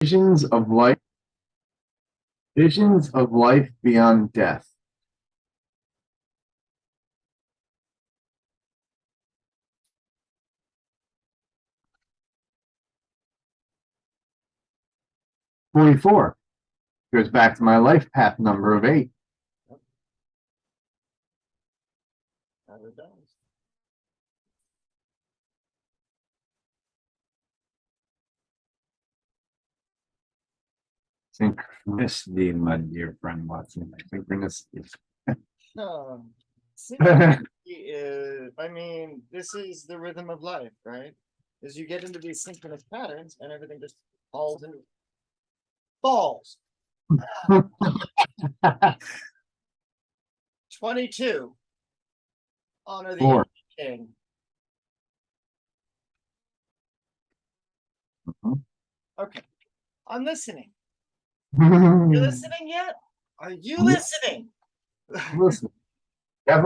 Visions of life. Visions of life beyond death. "44 goes back to my life path number of 8. It does. Synchronicity, my dear friend Watson. Synchronicity. Synchronicity is, I mean, this is the rhythm of life, right? As you get into these synchronous patterns and everything just falls into falls. 22. Honor the 4. king. Okay. I'm listening. You listening yet? Are you listening? Listen.